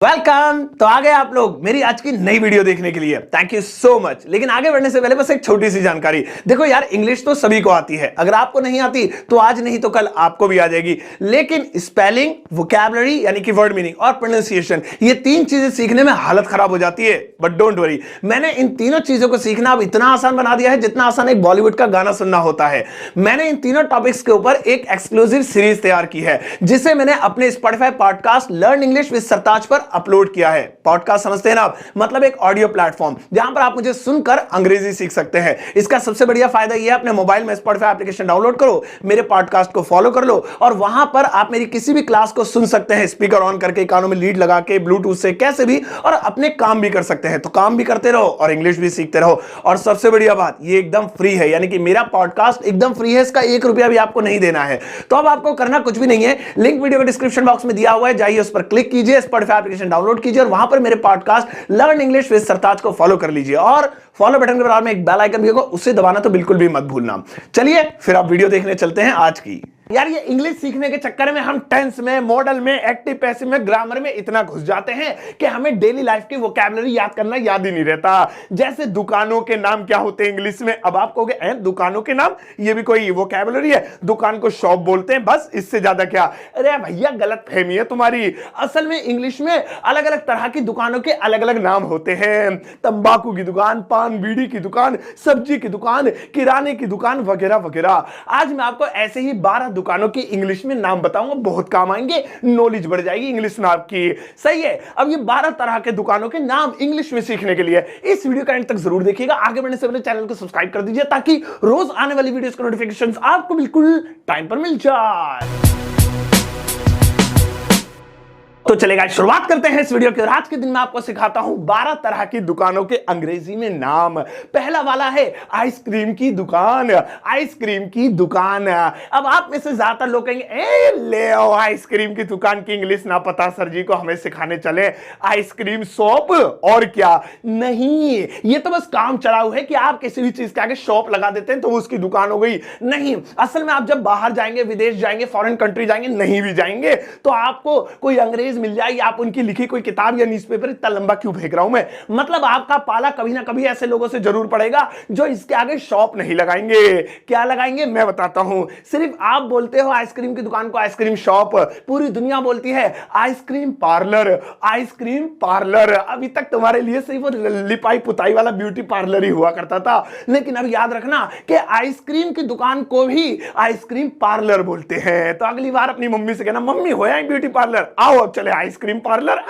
Welcome. तो आ गए आप लोग मेरी आज की नई वीडियो देखने के लिए। Thank you so much. लेकिन आगे बढ़ने से पहले बस एक छोटी सी जानकारी। देखो यार, इंग्लिश तो सभी को आती है। अगर आपको नहीं आती तो आज नहीं तो कल आपको भी आ जाएगी। लेकिन स्पेलिंग, वोकैबुलरी यानी कि वर्ड मीनिंग और प्रोनाउंसिएशन, ये तीन चीजें सीखने में हालत खराब हो जाती है। बट डोंट वरी, मैंने इन तीनों चीजों को सीखना अब इतना आसान बना दिया है जितना आसान एक बॉलीवुड का गाना सुनना होता है। मैंने इन तीनों टॉपिक्स के ऊपर एक एक्सक्लूसिव सीरीज तैयार की है, जिसे मैंने अपने Spotify podcast learn English with Sartaj पर अपलोड किया है। पॉडकास्ट समझते हैं ना आप, मतलब एक ऑडियो प्लेटफॉर्म जहां पर आप मुझे सुनकर अंग्रेजी सीख सकते हैं। इसका सबसे बढ़िया फायदा यह है, अपने मोबाइल में स्पॉटिफाई एप्लीकेशन डाउनलोड करो, मेरे पॉडकास्ट को फॉलो कर लो और वहां पर आप मेरी किसी भी क्लास को सुन सकते हैं, स्पीकर ऑन करके, कानों में लीड लगा के, ब्लूटूथ से, कैसे भी, और अपने काम भी कर सकते हैं। तो काम भी करते रहो और इंग्लिश भी सीखते रहो। और सबसे बढ़िया बात, ये एकदम फ्री है, यानी कि मेरा पॉडकास्ट एकदम फ्री है, इसका 1 रुपया भी आपको नहीं देना है। तो अब आपको करना कुछ भी नहीं है, लिंक वीडियो के डिस्क्रिप्शन बॉक्स में दिया हुआ है, जाइए उस पर क्लिक कीजिए, स्पॉटिफाई एप्लीकेशन डाउनलोड कीजिए और वहां पर मेरे पॉडकास्ट लर्न इंग्लिश विद सरताज को फॉलो कर लीजिए। और फॉलो बटन के बराबर में एक बेल आइकन भी होगा, उसे दबाना तो बिल्कुल भी मत भूलना। चलिए फिर आप वीडियो देखने चलते हैं आज की। यार, ये इंग्लिश सीखने के चक्कर में हम टेंस में, मॉडल में, एक्टिव पैसिव में, ग्रामर में इतना घुस जाते हैं कि हमें डेली लाइफ की वोकैबुलरी याद करना याद ही नहीं रहता। जैसे दुकानों के नाम क्या होते हैं इंग्लिश में। अब आप कहोगे दुकानों के नाम, ये भी कोई वोकैबुलरी है? दुकान को शॉप बोलते हैं, बस, इससे ज्यादा क्या? अरे भैया, गलत फहमी है तुम्हारी। असल में इंग्लिश में अलग अलग तरह की दुकानों के अलग अलग नाम होते हैं। तंबाकू की दुकान, पान बीड़ी की दुकान, सब्जी की दुकान, किराने की दुकान, वगैरह वगैरह। आज मैं आपको ऐसे ही 12 दुकानों की इंग्लिश में नाम बताऊंगा, बहुत काम आएंगे, नॉलेज बढ़ जाएगी इंग्लिश में आपकी। सही है। अब ये 12 तरह के दुकानों के नाम इंग्लिश में सीखने के लिए इस वीडियो का एंड तक जरूर देखिएगा। आगे बढ़ने से पहले चैनल को सब्सक्राइब कर दीजिए ताकि रोज आने वाली वीडियोस के नोटिफिकेशंस आपको बिल्कुल टाइम पर मिल जाए। तो चलेगा, शुरुआत करते हैं इस वीडियो की। और आज के दिन मैं आपको सिखाता हूं 12 तरह की दुकानों के अंग्रेजी में नाम। पहला वाला है आइसक्रीम की दुकान। आइसक्रीम की दुकान। अब आप में से ज्यादातर लोग कहेंगे, ले आओ आइसक्रीम की दुकान की इंग्लिश ना पता सर जी को, हमें सिखाने चले आइसक्रीम शॉप। और क्या? नहीं, ये तो बस काम चलाऊ है कि आप किसी भी चीज के आगे शॉप लगा देते हैं तो उसकी दुकान हो गई। नहीं, असल में आप जब बाहर जाएंगे, विदेश जाएंगे, फॉरेन कंट्री जाएंगे, नहीं भी जाएंगे, तो आपको कोई अंग्रेज मिल जाए या आप उनकी लिखी कोई किताब या न्यूज़पेपर, इतना लंबा क्यों फेंक रहा हूं मैं, मतलब आपका पाला कभी ना कभी ऐसे लोगों से जरूर पड़ेगा जो इसके आगे शॉप नहीं लगाएंगे। क्या लगाएंगे मैं बताता हूं। सिर्फ आप बोलते हो आइसक्रीम की दुकान को आइसक्रीम शॉप, पूरी दुनिया बोलती है आइसक्रीम पार्लर। आइसक्रीम पार्लर अभी तक तुम्हारे लिए सिर्फ लिपाई पुताई वाला ब्यूटी पार्लर ही हुआ करता था, लेकिन अब याद रखना कि आइसक्रीम की दुकान को भी आइसक्रीम पार्लर बोलते हैं। तो अगली बार अपनी मम्मी से कहना, मम्मी होया ब्यूटी पार्लर, आओ अब चले आइसक्रीम पार्लर।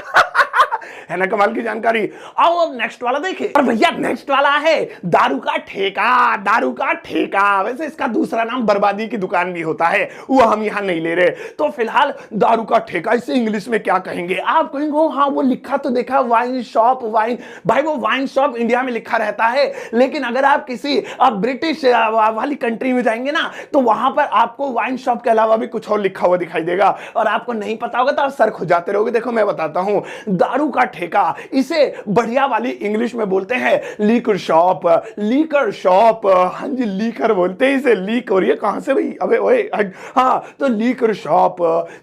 है ना कमाल की जानकारी। आओ अब नेक्स्ट वाला देखें। और भैया नेक्स्ट वाला है दारू का ठेका। दारू का ठेका, वैसे इसका दूसरा नाम बर्बादी की दुकान भी होता है, वो हम यहां नहीं ले रहे। तो फिलहाल दारू का ठेका, इसे इंग्लिश में क्या कहेंगे? आप कहेंगे हाँ वो लिखा तो देखा, वाइन शॉप। वाइन, भाई वो वाइन शॉप इंडिया में लिखा रहता है, लेकिन अगर आप किसी ब्रिटिश वाली कंट्री में जाएंगे ना, तो वहां पर आपको वाइन शॉप के अलावा भी कुछ और लिखा हुआ दिखाई देगा और आपको नहीं पता होगा तो आप सर खुजाते रहोगे। देखो मैं बताता हूं, दारू का ठेका, इसे बढ़िया वाली इंग्लिश में बोलते हैं लीकर शॉप। लीकर शॉप, हाँ जी लीकर बोलते हैं इसे। लीक हो रही है कहां से भाई? अबे ओए, हाँ तो लीकर शॉप।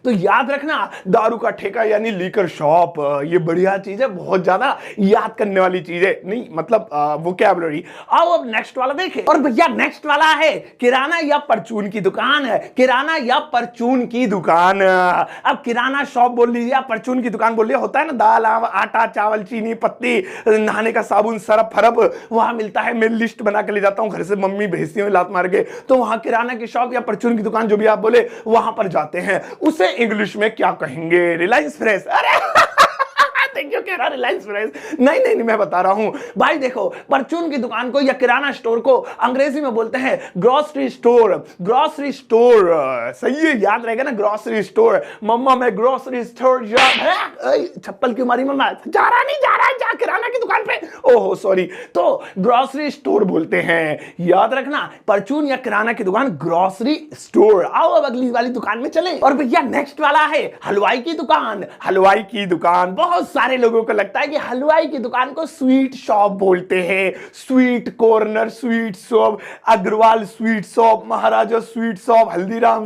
तो याद रखना, दारू का ठेका यानी लीकर शॉप। ये बढ़िया चीज है, बहुत ज्यादा याद करने वाली चीज है, नहीं मतलब वोकैबुलरी। आओ अब नेक्स्ट वाला देखें। और भैया नेक्स्ट वाला है किराना या परचून की दुकान। है किराना या परचून की दुकान। अब किराना शॉप बोल लीजिए, परचून की दुकान बोल लीजिए, होता है ना दाल, आटा, चावल, चीनी, पत्ती, नहाने का साबुन, सरफ, फरफ वहां मिलता है। मैं लिस्ट बना के ले जाता हूं घर से, मम्मी भेजती है लात मार के, तो वहां किराना की शॉप या परचून की दुकान, जो भी आप बोले, वहां पर जाते हैं। उसे इंग्लिश में क्या कहेंगे? रिलायंस फ्रेश। अरे क्यों कह रहा रिलायंस फ्रेश? नहीं, मैं बता रहा हूं भाई। देखो, परचून की दुकान को या किराना स्टोर को अंग्रेजी में बोलते हैं ग्रोसरी स्टोर। ग्रोसरी स्टोर सही है, याद रहेगा ना, ग्रोसरी स्टोर। मम्मा मैं ग्रोसरी स्टोर छप्पल क्यों मारी मम्मा? जा रहा नहीं, जा रहा है, जा किराना की दुकान पे। ओहो सॉरी। तो ग्रोसरी स्टोर बोलते हैं, याद रखना, परचून या किराना की दुकान ग्रोसरी स्टोर। आओ अब अगली वाली दुकान में चलें। और भैया नेक्स्ट वाला है हलवाई की दुकान। हलवाई की दुकान, बहुत सारे लोग लोगों को लगता है कि हलवाई की दुकान को स्वीट शॉप बोलते हैं, sweet corner, sweet shop, Agarwal sweet shop, Maharaja sweet shop, Haldiram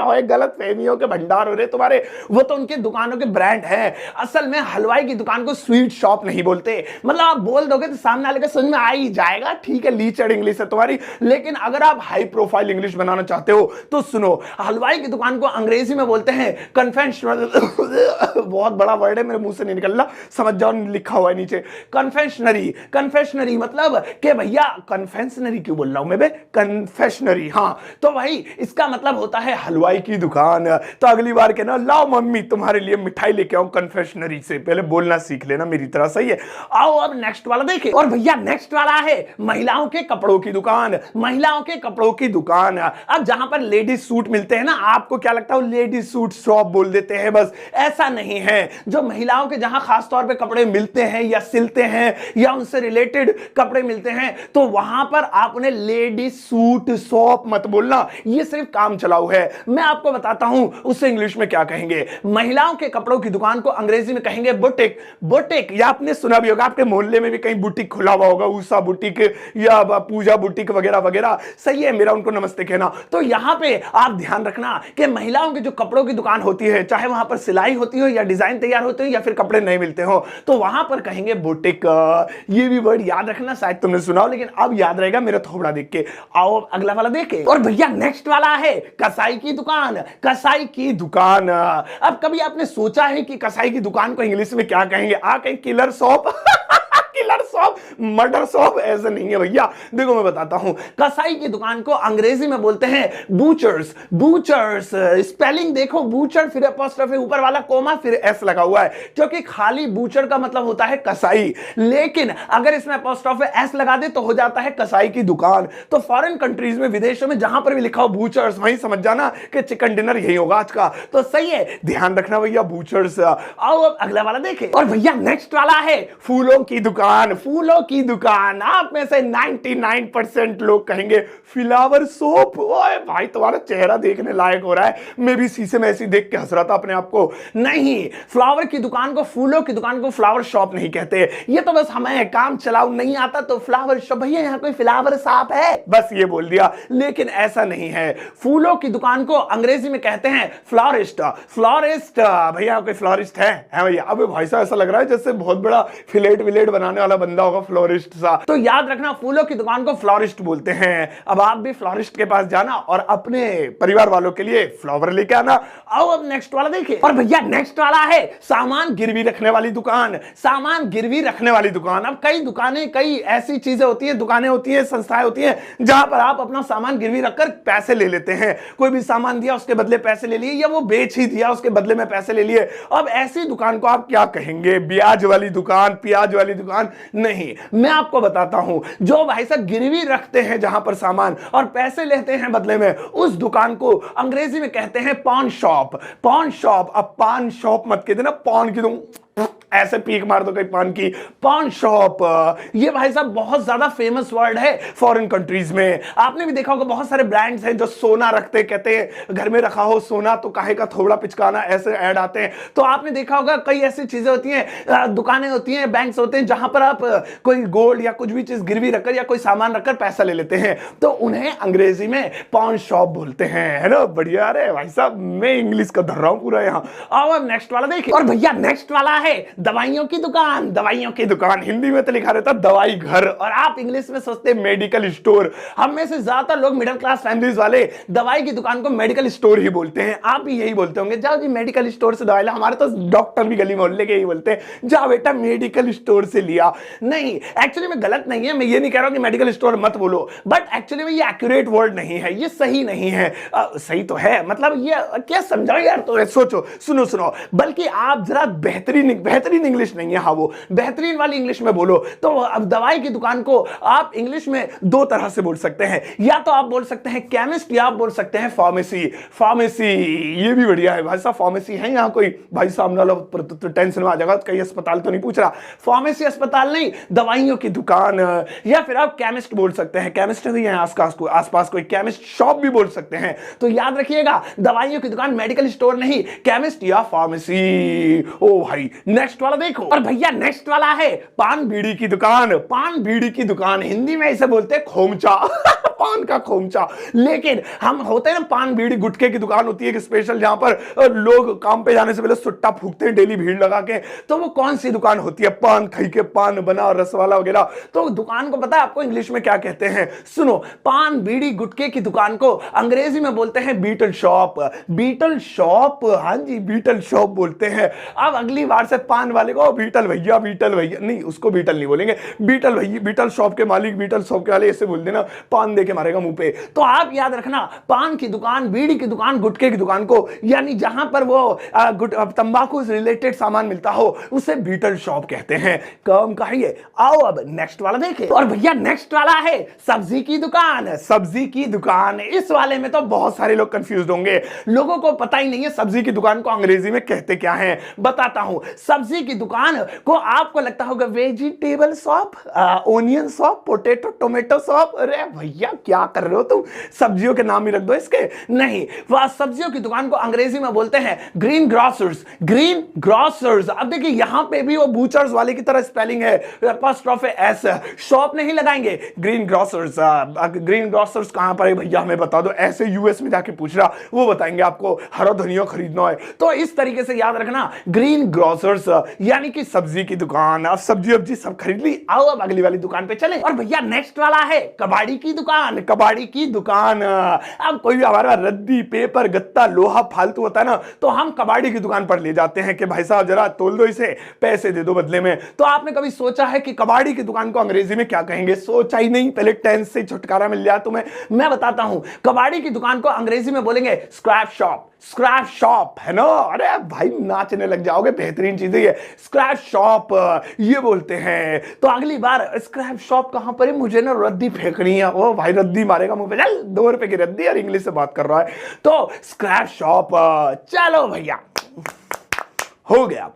ओए गलत फहमियों के भंडार हो रहे तुम्हारे। वो तो उनके दुकानों के ब्रांड हैं। असल में हलवाई की दुकान को स्वीट शॉप नहीं बोलते। मतलब आप बोल दोगे तो सामने वाले को समझ में आ ही जाएगा, ठीक है, लीचड़ इंग्लिश है तुम्हारी। लेकिन अगर आप हाई प्रोफाइल इंग्लिश बनाना चाहते हो तो सुनो, हलवाई की दुकान को अंग्रेजी में बोलते हैं कन्फेक्शनरी। बहुत बड़ा वर्ड है, मेरे मुंह से नहीं निकल रहा, समझ जाओ, लिखा हुआ है नीचे कन्फेक्शनरी। कन्फेक्शनरी मतलब कि भैया कन्फेक्शनरी क्यों बोल रहा हूं मैं, कन्फेक्शनरी। हाँ, तो भाई इसका मतलब होता है हलवाई की दुकान। तो अगली बार कहना, लाओ मम्मी तुम्हारे लिए मिठाई लेके आऊं कन्फेक्शनरी से, पहले बोलना सीख लेना मेरी तरह, सही है। आओ अब नेक्स्ट वाला देखें। और भैया नेक्स्ट वाला है महिलाओं के कपड़ों की दुकान। महिलाओं के कपड़ों की दुकान। अब जहां पर लेडीज सूट मिलते हैं ना, आपको क्या लगता है लेडीज सूट शॉप बोल देते हैं, बस ऐसा नहीं है। जो महिलाओं के जहां खास तौर पे कपड़े मिलते हैं या सिलते हैं या उनसे रिलेटेड कपड़े मिलते हैं, तो वहां पर आप उन्हें लेडीज सूट शॉप मत बोलना, ये सिर्फ काम चलाऊ है। मैं आपको बताता हूं उसे इंग्लिश में क्या कहेंगे। महिलाओं के कपड़ों की दुकान को अंग्रेजी में कहेंगे बुटीक। बुटीक, या आपने सुना भी होगा, आपके मोहल्ले में भी कहीं बुटीक खुला हुआ होगा, उषा बुटीक या पूजा बुटीक वगैरह वगैरह, सही है, मेरा उनको नमस्ते कहना। तो यहां पे आप ध्यान रखना कि महिलाओं की जो कपड़ों की दुकान होती है, चाहे वहां पर सिलाई होती हो या डिजाइन तैयार होते हो या फिर कपड़े नहीं मिलते हो, तो वहां पर कहेंगे बुटीक। ये भी वर्ड याद रखना, शायद तुमने सुना हो लेकिन अब याद रहेगा मेरा थोबड़ा देख के। आओ अगला वाला देखे। और भैया नेक्स्ट वाला है कसाई की दुकान। कसाई की दुकान। अब कभी आपने सोचा है कि कसाई की दुकान को इंग्लिश में क्या कहेंगे? कहें killer shop. Killer shop, murder shop, ऐसा नहीं है भैया। देखो मैं बताता हूं, कसाई की दुकान को अंग्रेजी में बोलते हैं बूचर्स। बूचर्स स्पेलिंग देखो, बूचर फिर अपॉस्ट्रोफी, ऊपर वाला कोमा फिर एस लगा हुआ है, क्योंकि खाली बूचर का मतलब होता है कसाई, लेकिन अगर इसमें अपॉस्ट्रोफी एस लगा दे तो हो जाता है कसाई की दुकान। तो फॉरेन कंट्रीज में, विदेशों में जहां पर भी लिखा हो बूचर्स, वहीं समझ जाना कि चिकन डिनर यही होगा आज का। तो सही है, ध्यान रखना भैया, बूचर्स। आओ अब अगला वाला देखें। और भैया नेक्स्ट वाला है फूलों की दुकान। फूलों की दुकान। आप में से 99% लोग कहेंगे फ्लावर शॉप। ओए भाई, तुम्हारा चेहरा देखने लायक हो रहा है, मैं भी शीशे में ऐसे देख के हंस रहा था अपने आप को। नहीं, फ्लावर की दुकान को, फूलों की दुकान को फ्लावर शॉप नहीं कहते। ये तो बस हमें काम चलाऊ नहीं आता तो फ्लावर शॉप, भैया यहाँ कोई फ्लावर शॉप है, बस ये बोल दिया, लेकिन ऐसा नहीं है। फूलों की दुकान को अंग्रेजी में कहते हैं फ्लोरिस्ट। फ्लोरिस्ट, भैया कोई फ्लोरिस्ट है भैया? अबे भाई साहब, ऐसा लग रहा है जैसे बहुत बड़ा फिलेट विलेट बनाने वाला बंदा होगा, फ्लोरिस्ट सा। तो याद रखना, फूलों की दुकान को फ्लोरिस्ट बोलते हैं। अब आप भी फ्लोरिस्ट के पास जाना और अपने परिवार वालों के लिए फ्लावर लेके आना। आओ अब नेक्स्ट वाला देखिए। और भैया नेक्स्ट वाला है सामान गिरवी रखने वाली दुकान। सामान गिरवी रखने वाली दुकान। अब कई दुकानें, कई ऐसी चीजें होती हैं, दुकानें होती हैं, संस्थाएं होती हैं, जहां पर आप अपना सामान गिरवी रखकर पैसे ले लेते हैं। कोई भी सामान दिया उसके बदले पैसे ले लिए, या वो बेच ही दिया उसके बदले में पैसे ले लिए। अब ऐसी दुकान को आप क्या कहेंगे? ब्याज वाली दुकान, प्याज वाली दुकान? नहीं, मैं आपको बताता हूं, जो भाई साहब गिरवी रखते हैं जहां पर सामान और पैसे लेते हैं बदले में, उस दुकान को अंग्रेजी में कहते हैं पॉन शॉप। Pawn shop. अब पान शॉप मत कहते ना, पॉन की तुम ऐसे पीक मार दो कहीं पान की। पान शॉप, ये भाई साहब बहुत ज्यादा फेमस वर्ड है फॉरेन कंट्रीज में। आपने भी देखा होगा, बहुत सारे ब्रांड्स हैं जो सोना रखते, कहते हैं घर में रखा हो सोना तो काहे का थोड़ा पिचकाना, ऐसे ऐड आते हैं। तो आपने देखा होगा कई ऐसी चीजें होती हैं, दुकानें होती हैं, बैंक्स होते हैं, जहां पर आप कोई गोल्ड या कुछ भी चीज गिरवी रखकर या कोई सामान रखकर पैसा ले लेते हैं, तो उन्हें अंग्रेजी में पान शॉप बोलते हैं, है ना? बढ़िया। अरे भाई साहब, मैं इंग्लिश का धर रहा हूं पूरा यहाँ। आओ अब नेक्स्ट वाला देखिए। और भैया नेक्स्ट वाला है दवाइयों की दुकान। दवाइयों की दुकान, हिंदी में तो लिखा रहता दवाई घर, और आप इंग्लिश में सोचते मेडिकल स्टोर। हम में से ज्यादातर लोग मिडिल क्लास फैमिलीज वाले दवाई की दुकान को मेडिकल स्टोर ही बोलते हैं। आप भी यही बोलते होंगे, जाओ जी मेडिकल स्टोर से दवाई ला। हमारे तो डॉक्टर भी गली मोहल्ले के यही बोलते हैं, जाओ बेटा मेडिकल स्टोर से लिया। नहीं, एक्चुअली में गलत नहीं है, मैं ये नहीं कह रहा हूं कि मेडिकल स्टोर मत बोलो, बट एक्चुअली में ये एक्यूरेट वर्ड नहीं है, ये सही नहीं है। सही तो है, मतलब ये क्या समझाओ यार, तो सोचो, सुनो, बल्कि आप जरा बेहतरीन इंग्लिश नहीं है, हाँ वो बेहतरीन वाली इंग्लिश में बोलो। तो अब दवाई की दुकान को आप इंग्लिश में दो तरह से बोल सकते हैं, या तो आप बोल सकते हैं केमिस्ट, या आप बोल सकते हैं फार्मेसी। फार्मेसी, ये भी बढ़िया है भाई साहब। फार्मेसी है यहाँ कोई? भाई सामने वाला तो टेंशन में आ जाएगा, कहीं अस्पताल तो नहीं पूछ रहा। फार्मेसी अस्पताल नहीं, दवाइयों की दुकान। या फिर आप केमिस्ट बोल सकते हैं, केमिस्ट है आसपास कोई केमिस्ट शॉप भी बोल सकते हैं। तो याद रखिएगा, दवाइयों की दुकान, मेडिकल स्टोर नहीं, केमिस्ट या फार्मेसी। ओ भाई नेक्स्ट नेक्स्ट वाला देखो। और भैया नेक्स्ट वाला है पान बीड़ी की दुकान। पान बीड़ी की दुकान, हिंदी में इसे बोलते हैं खोमचा। पान का खोमचा। लेकिन हम होते हैं ना, पान बीड़ी गुटखे की दुकान होती है स्पेशल, जहां पर लोग काम पे जाने से पहले सुट्टा फूकते हैं डेली भीड़ लगा के। तो वो कौन सी दुकान होती है? पान खाई के, पान बना, रसवाला वगैरह। तो दुकान को पता है आपको इंग्लिश में क्या कहते हैं? सुनो, पान बीड़ी गुटखे की दुकान को अंग्रेजी में बोलते हैं बीटल शॉप। बीटल शॉप, हाँ जी, बीटल शॉप बोलते हैं। अब अगली बार से पान वाले को बीटल भैया, बीटल भैया नहीं, उसको बीटल नहीं बोलेंगे, बीटल भैया, बीटल शॉप के मालिक, बीटल शॉप के वाले, ऐसे बोल देना, पान देके मारेगा मुंह पे। तो आप याद रखना, पान की दुकान, बीड़ी की दुकान, गुटखे की दुकान को, यानी जहां पर वो तंबाकू से रिलेटेड सामान मिलता हो, उसे बीटल शॉप कहते हैं। कम कहिए। आओ अब नेक्स्ट वाला देखें। और भैया नेक्स्ट वाला है सब्जी की दुकान। सब्जी की दुकान, इस वाले में तो बहुत सारे लोग कंफ्यूज होंगे। लोगों को पता ही नहीं है सब्जी की दुकान को अंग्रेजी में कहते क्या है। बताता हूं, सब्जी की दुकान को आपको लगता होगा vegetable shop, onion shop, potato tomato shop. अरे भैया क्या कर रहे हो तुम? सब्जियों के नाम ही रख दो इसके। नहीं, वह सब्जियों की दुकान को अंग्रेजी में बोलते हैं ग्रीन ग्रोसर्स। Green grocers. अब देखिए यहां पे भी वो बूचर्स वाले की तरह स्पेलिंग है, अपॉस्ट्रोफ एस। शॉप नहीं लगाएंगे, ग्रीन ग्रोसर्स। ग्रीन ग्रोसर्स कहां पर है भैया हमें बता दो। ऐसे यूएस में जाके पूछ रहा, वो बताएंगे आपको हरा धनिया खरीदना है। तो इस तरीके से याद रखना, ग्रीन ग्रोसर्स यानी कि सब्जी की दुकान। अब सब्जी वब्जी सब खरीद ली, आओ अब अगली वाली दुकान पे चले। और भैया नेक्स्ट वाला है कबाड़ी की दुकान। कबाड़ी की दुकान। अब कोई हमारा रद्दी, पेपर, गत्ता, लोहा फालतू होता है ना, तो हम कबाड़ी की दुकान पर ले जाते हैं कि भाई साहब जरा तोल दो इसे, पैसे दे दो बदले में। तो आपने कभी सोचा है कि कबाड़ी की दुकान को अंग्रेजी में क्या कहेंगे? सोचा ही नहीं, पहले टेंस से छुटकारा मिल जाए तुम्हें। मैं बताता हूं, कबाड़ी की दुकान को अंग्रेजी में बोलेंगे स्क्रैप शॉप। स्क्रैप शॉप है ना? अरे भाई नाचने लग जाओगे, बेहतरीन चीज है ये। स्क्रैप शॉप ये बोलते हैं। तो अगली बार स्क्रैप शॉप कहां पर है? मुझे ना रद्दी फेंकनी है। ओ भाई रद्दी मारेगा मुंह पे, चल 2 रुपए की रद्दी, और इंग्लिश से बात कर रहा है। तो स्क्रैप शॉप। चलो भैया हो गया।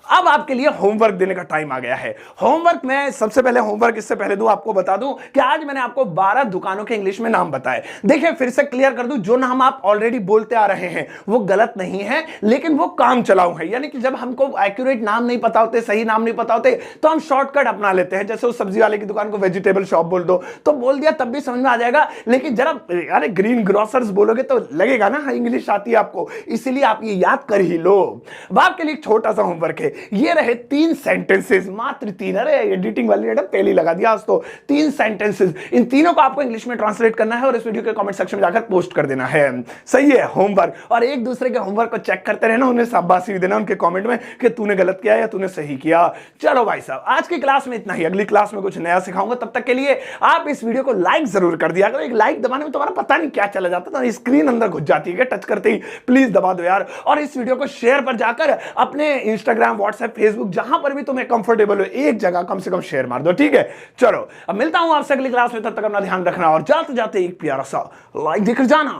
अब आपके लिए होमवर्क देने का टाइम आ गया है। होमवर्क में सबसे पहले होमवर्क इससे पहले दूं, आपको बता दूं कि आज मैंने आपको 12 दुकानों के इंग्लिश में नाम बताए। देखिए फिर से क्लियर कर दूं, जो नाम आप ऑलरेडी बोलते आ रहे हैं वो गलत नहीं है, लेकिन वो काम चलाऊ है। यानी कि जब हमको एक्यूरेट नाम नहीं पता होते, सही नाम नहीं पता होते, तो हम शॉर्टकट अपना लेते हैं। जैसे उस सब्जी वाले की दुकान को वेजिटेबल शॉप बोल दो, तो बोल दिया तब भी समझ में आ जाएगा। लेकिन जरा अरे ग्रीन ग्रोसर्स बोलोगे तो लगेगा ना इंग्लिश आती है आपको, इसीलिए आप ये याद कर ही लो। अब आपके लिए छोटा सा होमवर्क है, ये रहे 3 सेंटेंसेस, मात्र 3। अरे एडिटिंग वाली मैडम पहले लगा दिया आज तो। 3 सेंटेंसेस, इन तीनों को आपको इंग्लिश में ट्रांसलेट करना है और इस वीडियो के कमेंट सेक्शन में जाकर पोस्ट कर देना है। सही है होमवर्क। और एक दूसरे के होमवर्क को चेक करते रहना, उन्हें शाबाशी भी देना उनके कमेंट में कि तूने गलत किया या तूने सही किया। चलो भाई साहब आज की क्लास में इतना ही, अगली क्लास में कुछ नया सिखाऊंगा। तब तक के लिए आप इस वीडियो को लाइक जरूर कर दिया करो। एक लाइक दबाने में तुम्हारा पता नहीं क्या चला जाता था, स्क्रीन अंदर घुस जाती है टच करते ही। प्लीज दबा दो यार। और इस वीडियो को शेयर पर जाकर अपने इंस्टाग्राम, व्हाट्सएप, फेसबुक, जहां पर भी तुम्हें कंफर्टेबल हो, एक जगह कम से कम शेयर मार दो, ठीक है? चलो अब मिलता हूं आपसे अगली क्लास में, तब तक अपना ध्यान रखना और जाते जाते एक प्यारा सा लाइक देकर जाना।